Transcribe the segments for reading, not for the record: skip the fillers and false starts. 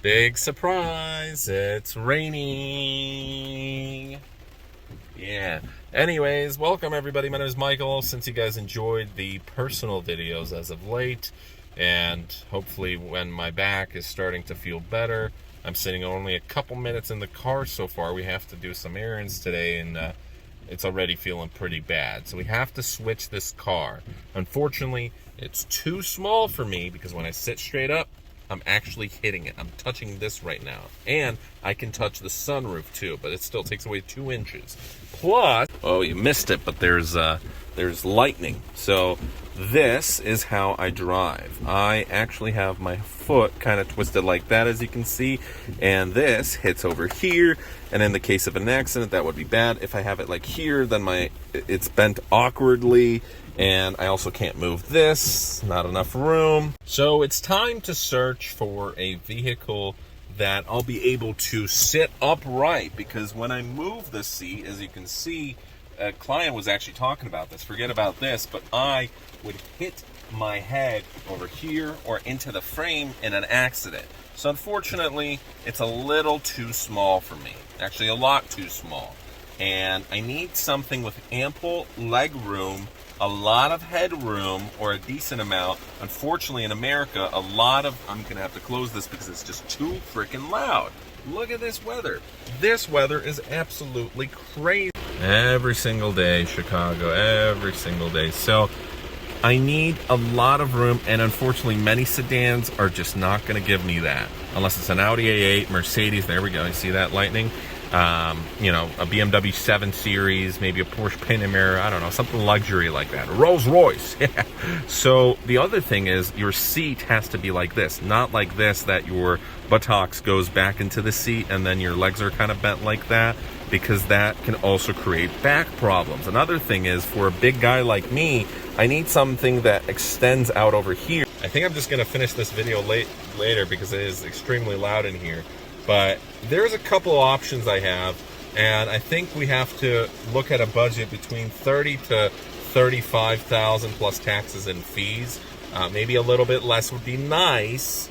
Big surprise, it's raining. Yeah. Anyways, welcome everybody. My name is Michael. Since you guys enjoyed the personal videos as of late, and hopefully when my back is starting to feel better, I'm sitting only a couple minutes in the car so far. We have to do some errands today, and it's already feeling pretty bad. So we have to switch this car. Unfortunately, it's too small for me because when I sit straight up, I'm actually hitting it. I'm touching this right now. And I can touch the sunroof too, but it still takes away 2 inches. Plus, oh, you missed it, but there's lightning. So this is how I drive. I actually have my foot kind of twisted like that, as you can see, and this hits over here. And in the case of an accident, that would be bad. If I have it like here, then it's bent awkwardly, and I also can't move this, not enough room. So it's time to search for a vehicle that I'll be able to sit upright, because when I move the seat, as you can see, a client was actually talking about this. Forget about this, but I would hit my head over here or into the frame in an accident. So unfortunately, it's a little too small for me. Actually, a lot too small. And I need something with ample leg room, a lot of headroom, or a decent amount. Unfortunately, in America, I'm gonna have to close this because it's just too freaking loud. Look at this weather. This weather is absolutely crazy. Every single day, Chicago, every single day. So I need a lot of room, and unfortunately, many sedans are just not gonna give me that. Unless it's an Audi A8, Mercedes, there we go, you see that lightning? A BMW 7 Series, maybe a Porsche Panamera, I don't know, something luxury like that. A Rolls Royce. So the other thing is your seat has to be like this, not like this, that your buttocks goes back into the seat and then your legs are kind of bent like that, because that can also create back problems. Another thing is, for a big guy like me, I need something that extends out over here. I think I'm just going to finish this video later because it is extremely loud in here. But there's a couple of options I have, and I think we have to look at a budget between $30,000 to $35,000 plus taxes and fees. Maybe a little bit less would be nice.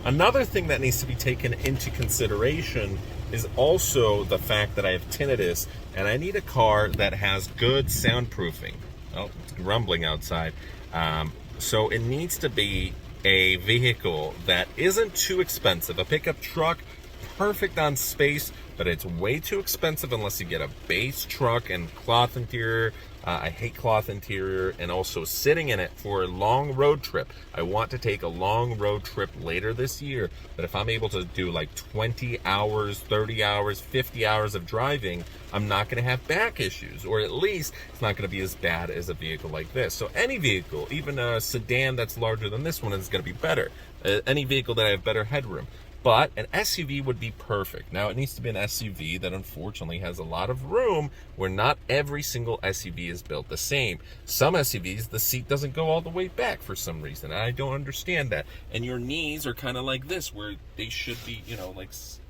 Another thing that needs to be taken into consideration is also the fact that I have tinnitus, and I need a car that has good soundproofing. Oh, it's rumbling outside. So it needs to be a vehicle that isn't too expensive. A pickup truck, perfect on space, but it's way too expensive unless you get a base truck and cloth interior. I hate cloth interior, and also sitting in it for a long road trip. I want to take a long road trip later this year, but if I'm able to do like 20 hours, 30 hours, 50 hours of driving, I'm not going to have back issues, or at least it's not going to be as bad as a vehicle like this. So any vehicle, even a sedan that's larger than this one, is going to be better. Any vehicle that I have better headroom. But an SUV would be perfect. Now, it needs to be an SUV that unfortunately has a lot of room, where not every single SUV is built the same. Some SUVs, the seat doesn't go all the way back for some reason, and I don't understand that. And your knees are kind of like this, where they should be,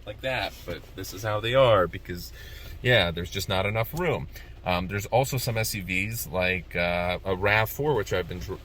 like that. But this is how they are because, yeah, there's just not enough room. There's also some SUVs like a RAV4,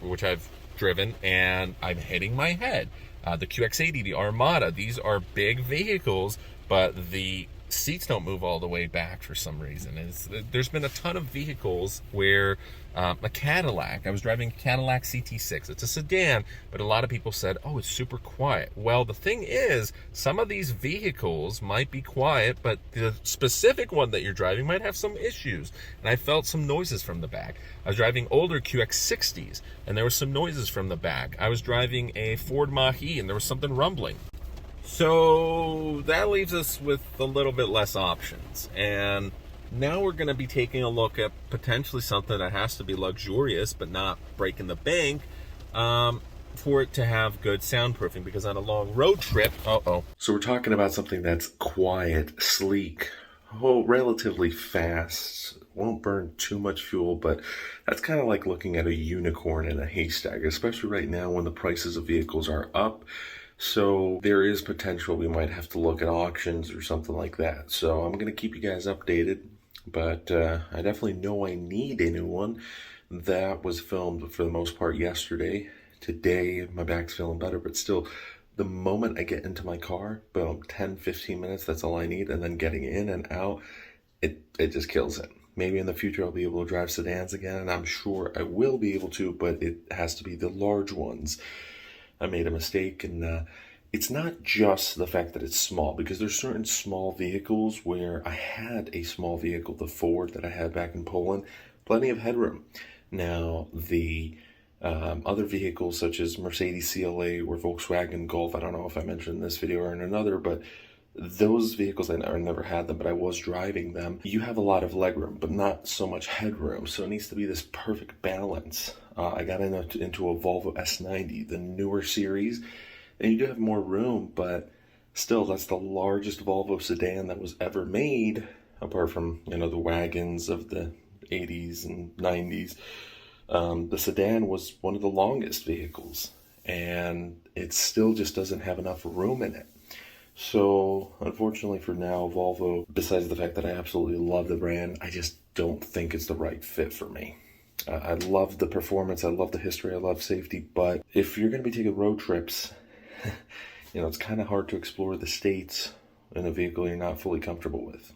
which I've driven, and I'm hitting my head. The QX80, the Armada, these are big vehicles, but the seats don't move all the way back for some reason. There's been a ton of vehicles where a Cadillac, I was driving a Cadillac CT6. It's a sedan, but a lot of people said, oh, it's super quiet. Well, the thing is, some of these vehicles might be quiet, but the specific one that you're driving might have some issues. And I felt some noises from the back. I was driving older QX60s, and there was some noises from the back. I was driving a Ford Mach-E, and there was something rumbling. So that leaves us with a little bit less options. And now we're going to be taking a look at potentially something that has to be luxurious but not breaking the bank, for it to have good soundproofing, because on a long road trip, So we're talking about something that's quiet, sleek, relatively fast, won't burn too much fuel, but that's kind of like looking at a unicorn in a haystack, especially right now when the prices of vehicles are up. So there is potential we might have to look at auctions or something like that. So I'm going to keep you guys updated, but I definitely know I need a new one. That was filmed for the most part yesterday. Today, my back's feeling better, but still, The moment I get into my car, boom, 10, 15 minutes, that's all I need. And then getting in and out, it just kills it. Maybe in the future I'll be able to drive sedans again, and I'm sure I will be able to, but it has to be the large ones. I made a mistake, and it's not just the fact that it's small, because there's certain small vehicles where I had a small vehicle, the Ford that I had back in Poland, plenty of headroom. Now, the other vehicles such as Mercedes CLA or Volkswagen Golf, I don't know if I mentioned in this video or in another, but those vehicles, I never had them, but I was driving them. You have a lot of legroom, but not so much headroom. So it needs to be this perfect balance. I got into a Volvo S90, the newer series, and you do have more room, but still, that's the largest Volvo sedan that was ever made, apart from, the wagons of the 80s and 90s. The sedan was one of the longest vehicles, and it still just doesn't have enough room in it. So, unfortunately for now, Volvo, besides the fact that I absolutely love the brand, I just don't think it's the right fit for me. I love the performance, I love the history, I love safety, but if you're going to be taking road trips, it's kind of hard to explore the States in a vehicle you're not fully comfortable with.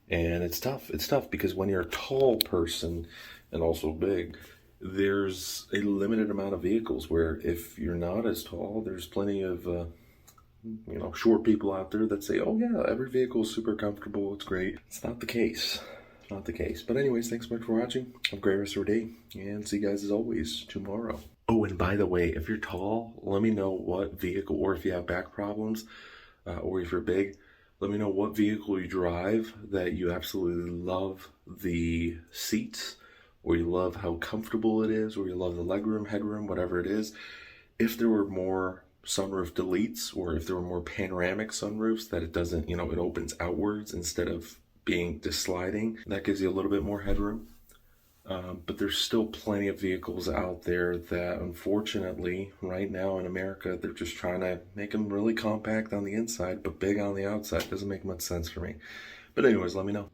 And it's tough. It's tough because when you're a tall person and also big, there's a limited amount of vehicles where if you're not as tall, there's plenty of short people out there that say, oh yeah, every vehicle is super comfortable, it's great. It's not the case. Not the case. But anyways, thanks so much for watching. Have a great rest of your day, and see you guys as always tomorrow. Oh, and by the way, if you're tall, let me know what vehicle, or if you have back problems, or if you're big, let me know what vehicle you drive that you absolutely love the seats, or you love how comfortable it is, or you love the legroom, headroom, whatever it is. If there were more sunroof deletes, or if there were more panoramic sunroofs that it doesn't, it opens outwards instead of being just sliding, that gives you a little bit more headroom. But there's still plenty of vehicles out there that, unfortunately, right now in America, they're just trying to make them really compact on the inside, but big on the outside. Doesn't make much sense for me. But anyways, let me know.